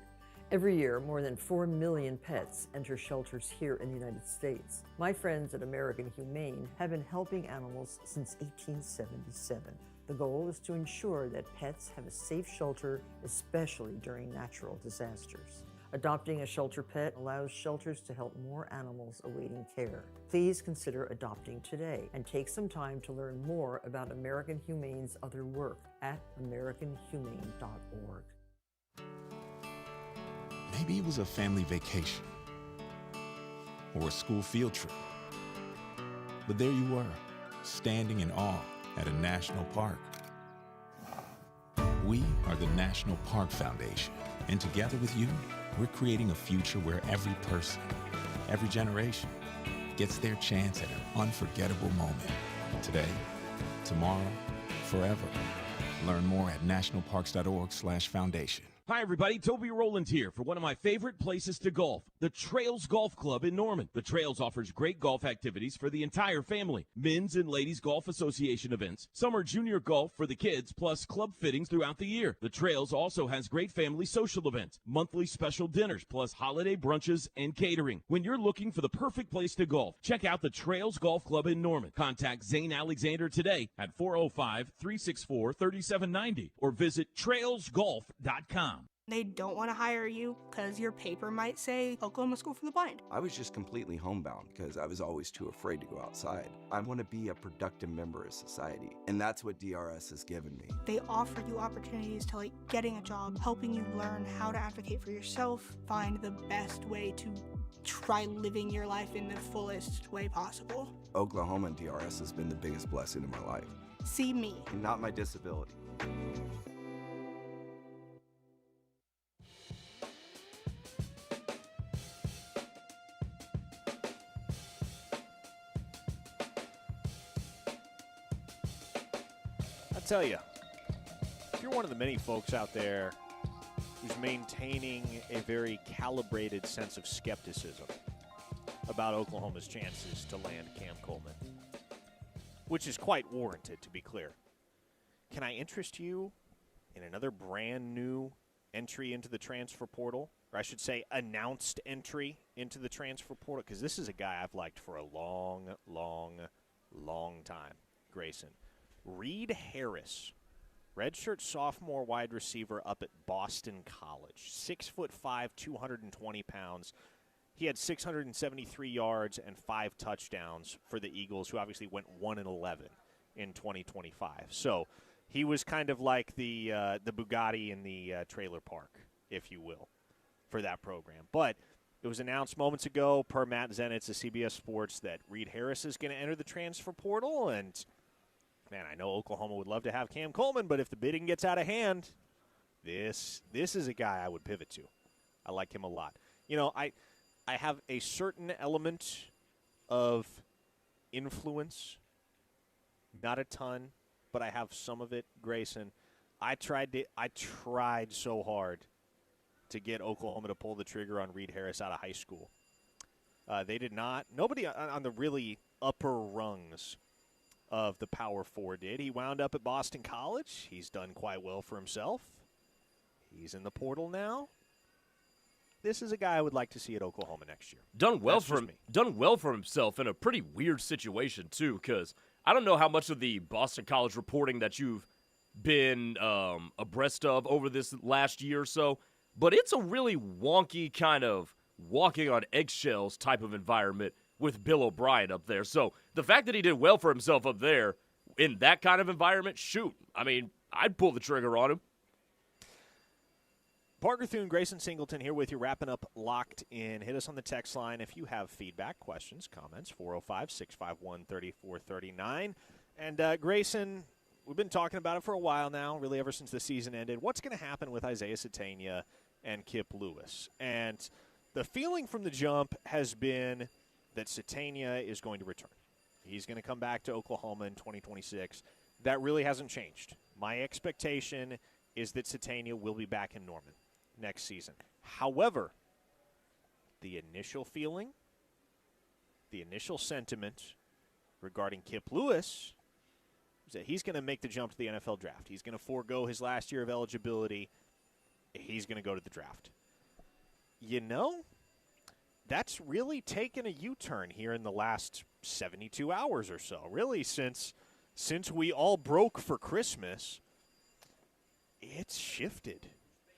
Every year, more than 4 million pets enter shelters here in the United States. My friends at American Humane have been helping animals since 1877. The goal is to ensure that pets have a safe shelter, especially during natural disasters. Adopting a shelter pet allows shelters to help more animals awaiting care. Please consider adopting today and take some time to learn more about American Humane's other work at americanhumane.org. Maybe it was a family vacation or a school field trip. But there you were, standing in awe at a national park. We are the National Park Foundation, and together with you, we're creating a future where every person, every generation, gets their chance at an unforgettable moment. Today, tomorrow, forever. Learn more at nationalparks.org/foundation. Hi, everybody. Toby Rowland here for one of my favorite places to golf, the Trails Golf Club in Norman. The Trails offers great golf activities for the entire family. Men's and Ladies Golf Association events, summer junior golf for the kids, plus club fittings throughout the year. The Trails also has great family social events, monthly special dinners, plus holiday brunches and catering. When you're looking for the perfect place to golf, check out the Trails Golf Club in Norman. Contact Zane Alexander today at 405-364-3790 or visit trailsgolf.com. They don't want to hire you because your paper might say Oklahoma School for the Blind. I was just completely homebound because I was always too afraid to go outside. I want to be a productive member of society, and that's what DRS has given me. They offer you opportunities to getting a job, helping you learn how to advocate for yourself, find the best way to try living your life in the fullest way possible. Oklahoma and DRS has been the biggest blessing in my life. See me. And not my disability. Tell you, if you're one of the many folks out there who's maintaining a very calibrated sense of skepticism about Oklahoma's chances to land Cam Coleman, which is quite warranted, to be clear, can I interest you in another brand new entry into the transfer portal? Or I should say announced entry into the transfer portal, because this is a guy I've liked for a long, long, long time, Grayson. Reed Harris, redshirt sophomore wide receiver up at Boston College. 6'5", 220 pounds. He had 673 yards and 5 touchdowns for the Eagles, who obviously went 1-11 in 2025. So he was kind of like the Bugatti in the trailer park, if you will, for that program. But it was announced moments ago per Matt Zenitz of CBS Sports that Reed Harris is going to enter the transfer portal, and man, I know Oklahoma would love to have Cam Coleman, but if the bidding gets out of hand, this is a guy I would pivot to. I like him a lot. You know, I have a certain element of influence, not a ton, but I have some of it, Grayson. I tried so hard to get Oklahoma to pull the trigger on Reed Harris out of high school. They did not. Nobody on the really upper rungs of the Power Four did. He wound up at Boston College. He's done quite well for himself. He's in the portal now. This is a guy I would like to see at Oklahoma next year. Done well for himself in a pretty weird situation too, because I don't know how much of the Boston College reporting that you've been abreast of over this last year or so, but it's a really wonky kind of walking on eggshells type of environment with Bill O'Brien up there. So the fact that he did well for himself up there in that kind of environment, shoot, I mean, I'd pull the trigger on him. Parker Thune, Grayson Singleton here with you, wrapping up Locked In. Hit us on the text line if you have feedback, questions, comments, 405-651-3439. And Grayson, we've been talking about it for a while now, really ever since the season ended. What's going to happen with Isaiah Sategna and Kip Lewis? And the feeling from the jump has been that Sategna is going to return. He's going to come back to Oklahoma in 2026. That really hasn't changed. My expectation is that Sategna will be back in Norman next season. However, the initial feeling, the initial sentiment regarding Kip Lewis is that he's going to make the jump to the NFL draft. He's going to forego his last year of eligibility. He's going to go to the draft. You know, that's really taken a U-turn here in the last 72 hours or so. Really, since we all broke for Christmas, it's shifted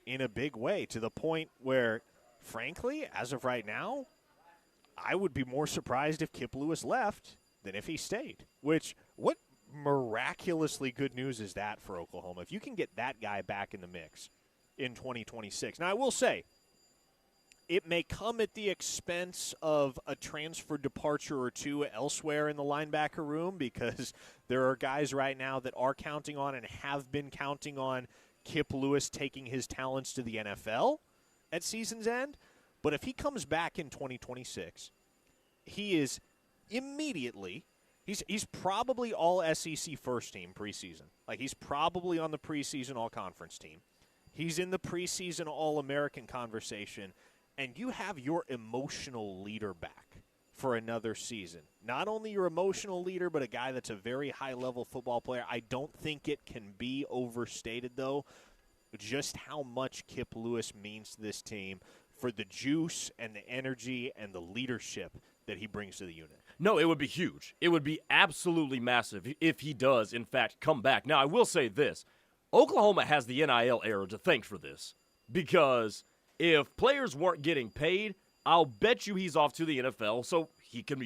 in a big way to the point where, frankly, as of right now, I would be more surprised if Kip Lewis left than if he stayed. What miraculously good news is that for Oklahoma? If you can get that guy back in the mix in 2026. Now, I will say, it may come at the expense of a transfer departure or two elsewhere in the linebacker room, because there are guys right now that are counting on and have been counting on Kip Lewis taking his talents to the NFL at season's end. But if he comes back in 2026, he is immediately he's probably all SEC first team preseason. Like, he's probably on the preseason all-conference team. He's in the preseason All-American conversation, and you have your emotional leader back for another season. Not only your emotional leader, but a guy that's a very high-level football player. I don't think it can be overstated, though, just how much Kip Lewis means to this team for the juice and the energy and the leadership that he brings to the unit. No, it would be huge. It would be absolutely massive if he does, in fact, come back. Now, I will say this. Oklahoma has the NIL era to thank for this, because if players weren't getting paid, I'll bet you he's off to the NFL so he can,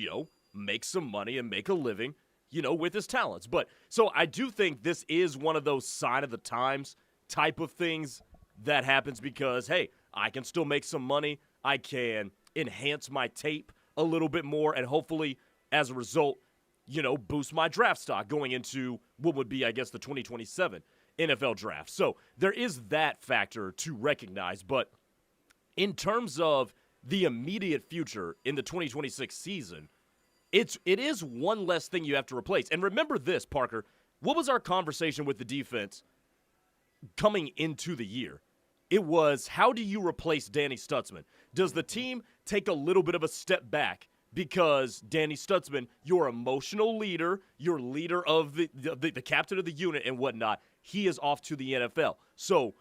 make some money and make a living, with his talents. But so I do think this is one of those sign of the times type of things that happens because, hey, I can still make some money. I can enhance my tape a little bit more and hopefully, as a result, boost my draft stock going into what would be, I guess, the 2027 NFL draft. So there is that factor to recognize. But in terms of the immediate future in the 2026 season, it is one less thing you have to replace. And remember this, Parker. What was our conversation with the defense coming into the year? It was, how do you replace Danny Stutzman? Does the team take a little bit of a step back because Danny Stutzman, your emotional leader, your leader of the captain of the unit and whatnot, he is off to the NFL. So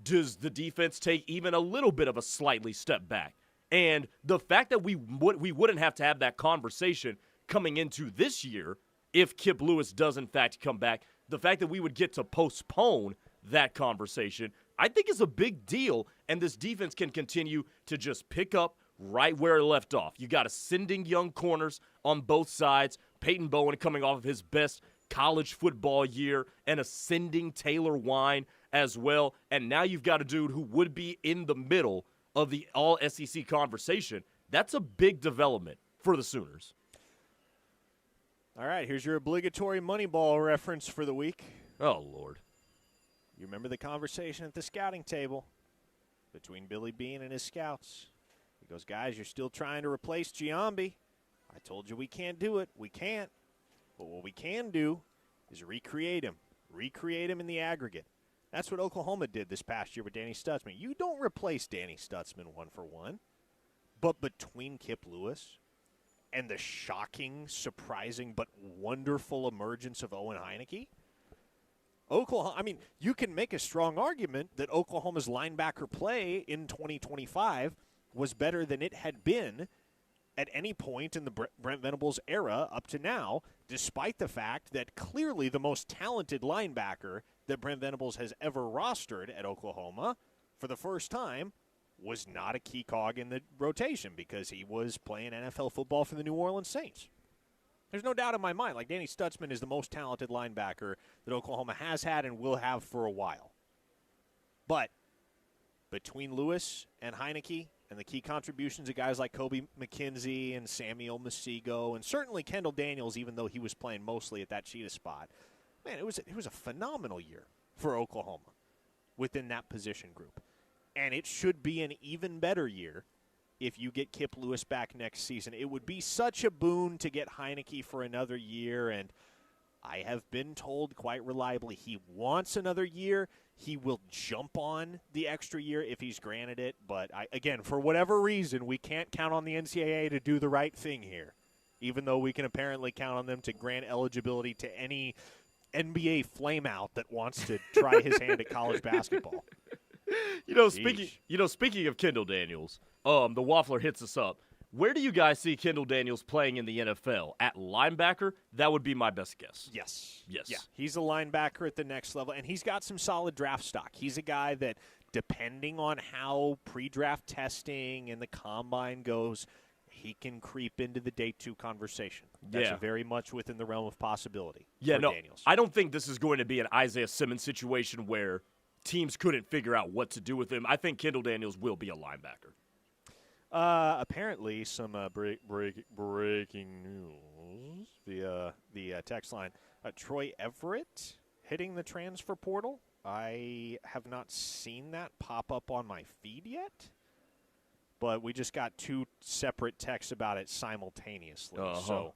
does the defense take even a little bit of a slightly step back? And the fact that we wouldn't have to have that conversation coming into this year if Kip Lewis does in fact come back, the fact that we would get to postpone that conversation, I think is a big deal, and this defense can continue to just pick up right where it left off. You got ascending young corners on both sides, Peyton Bowen coming off of his best college football year, and ascending Taylor Wine as well, and now you've got a dude who would be in the middle of the all-SEC conversation. That's a big development for the Sooners. All right, here's your obligatory Moneyball reference for the week. Oh, Lord. You remember the conversation at the scouting table between Billy Beane and his scouts. He goes, guys, you're still trying to replace Giambi. I told you we can't do it. We can't. But what we can do is recreate him in the aggregate. That's what Oklahoma did this past year with Danny Stutzman. You don't replace Danny Stutzman one for one. But between Kip Lewis and the shocking, surprising, but wonderful emergence of Owen Heineke, Oklahoma, I mean, you can make a strong argument that Oklahoma's linebacker play in 2025 was better than it had been at any point in the Brent Venables era up to now, despite the fact that clearly the most talented linebacker that Brent Venables has ever rostered at Oklahoma for the first time, was not a key cog in the rotation because he was playing NFL football for the New Orleans Saints. There's no doubt in my mind. Like, Danny Stutzman is the most talented linebacker that Oklahoma has had and will have for a while. But between Lewis and Heineke and the key contributions of guys like Kobe McKenzie and Samuel Masigo and certainly Kendall Daniels, even though he was playing mostly at that cheetah spot, man, it was a phenomenal year for Oklahoma within that position group. And it should be an even better year if you get Kip Lewis back next season. It would be such a boon to get Heineke for another year, and I have been told quite reliably he wants another year. He will jump on the extra year if he's granted it. But, again, for whatever reason, we can't count on the NCAA to do the right thing here, even though we can apparently count on them to grant eligibility to any NBA flameout that wants to try his hand at college basketball. Speaking of Kendall Daniels, the Waffler hits us up. Where do you guys see Kendall Daniels playing in the NFL? At linebacker? That would be my best guess. Yes. Yes. Yeah, he's a linebacker at the next level, and he's got some solid draft stock. He's a guy that, depending on how pre-draft testing and the combine goes, he can creep into the day 2 conversation. That's very much within the realm of possibility for Daniels. I don't think this is going to be an Isaiah Simmons situation where teams couldn't figure out what to do with him. I think Kendall Daniels will be a linebacker. Apparently, some breaking news via the text line. Troy Everett hitting the transfer portal. I have not seen that pop up on my feed yet, but we just got 2 separate texts about it simultaneously. So,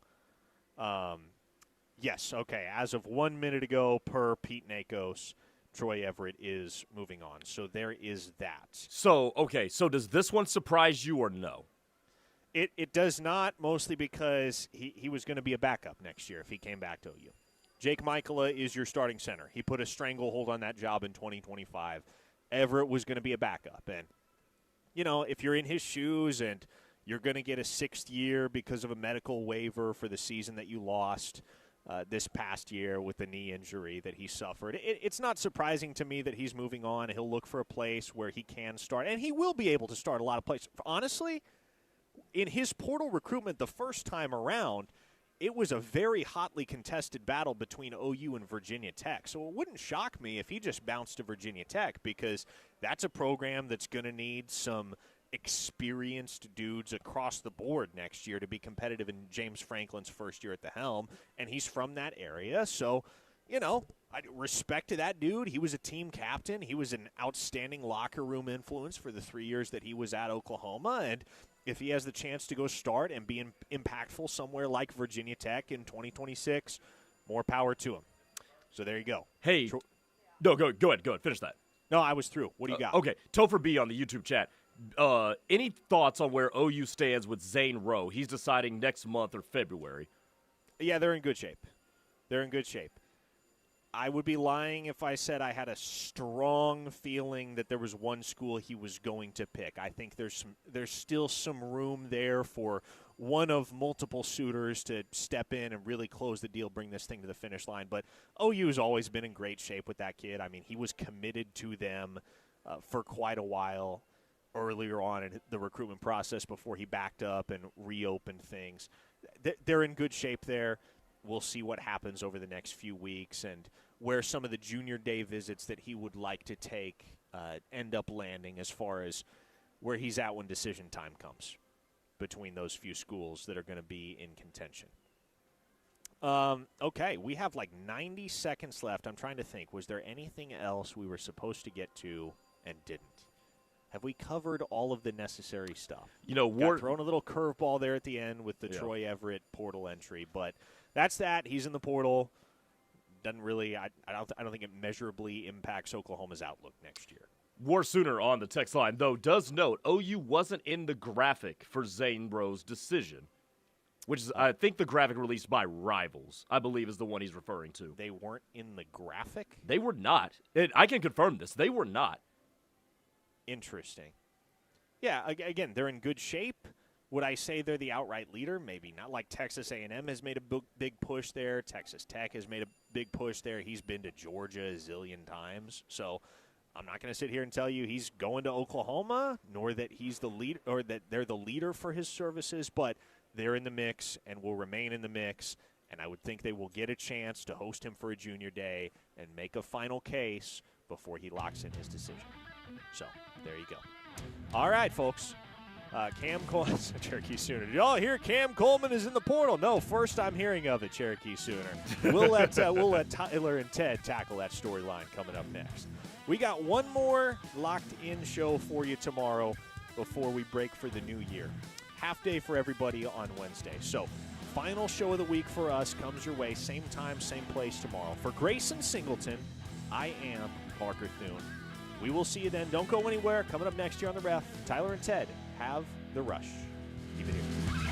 yes, okay. As of 1 minute ago, per Pete Nakos, Troy Everett is moving on. So there is that. So does this one surprise you or no? It does not, mostly because he was going to be a backup next year if he came back to OU. Jake Michaela is your starting center. He put a stranglehold on that job in 2025. Everett was going to be a backup. And, if you're in his shoes and you're going to get a 6th year because of a medical waiver for the season that you lost this past year with the knee injury that he suffered, it's not surprising to me that he's moving on. He'll look for a place where he can start, and he will be able to start a lot of places. Honestly, in his portal recruitment the first time around, it was a very hotly contested battle between OU and Virginia Tech. So it wouldn't shock me if he just bounced to Virginia Tech, because that's a program that's going to need some experienced dudes across the board next year to be competitive in James Franklin's first year at the helm, and he's from that area. So, respect to that dude. He was a team captain. He was an outstanding locker room influence for the 3 years that he was at Oklahoma, and if he has the chance to go start and be impactful somewhere like Virginia Tech in 2026, more power to him. So there you go. Hey, no, go ahead, finish that. No, I was through. What do you got? Okay, Topher B on the YouTube chat. Any thoughts on where OU stands with Zane Rowe? He's deciding next month or February. Yeah, they're in good shape. I would be lying if I said I had a strong feeling that there was one school he was going to pick. I think there's still some room there for one of multiple suitors to step in and really close the deal, bring this thing to the finish line. But OU has always been in great shape with that kid. I mean, he was committed to them for quite a while earlier on in the recruitment process before he backed up and reopened things. They're in good shape there. We'll see what happens over the next few weeks and where some of the junior day visits that he would like to take end up landing as far as where he's at when decision time comes between those few schools that are going to be in contention. Okay, we have like 90 seconds left. I'm trying to think. Was there anything else we were supposed to get to and didn't? Have we covered all of the necessary stuff? Got thrown a little curveball there at the end with the Troy Everett portal entry, but that's that. He's in the portal. Doesn't really. I don't think it measurably impacts Oklahoma's outlook next year. War Sooner on the text line, though, does note OU wasn't in the graphic for Zane Rowe's decision, which is, I think, the graphic released by Rivals, I believe, is the one he's referring to. They weren't in the graphic? They were not. I can confirm this. They were not. Interesting. Yeah, again, they're in good shape. Would I say they're the outright leader? Maybe not. Like Texas A&M has made a big push there. Texas Tech has made a big push there. He's been to Georgia a zillion times. So I'm not going to sit here and tell you he's going to Oklahoma, nor that he's the lead or that they're the leader for his services, but they're in the mix and will remain in the mix. And I would think they will get a chance to host him for a junior day and make a final case before he locks in his decision. So there you go. All right, folks. Cam Coleman, Cherokee Sooner. Did y'all hear Cam Coleman is in the portal? No, first I'm hearing of it, Cherokee Sooner. We'll let Tyler and Ted tackle that storyline coming up next. We got one more locked-in show for you tomorrow before we break for the new year. Half day for everybody on Wednesday. So final show of the week for us comes your way, same time, same place tomorrow. For Grayson Singleton, I am Parker Thune. We will see you then. Don't go anywhere. Coming up next year on The Ref, Tyler and Ted have the rush. Keep it here.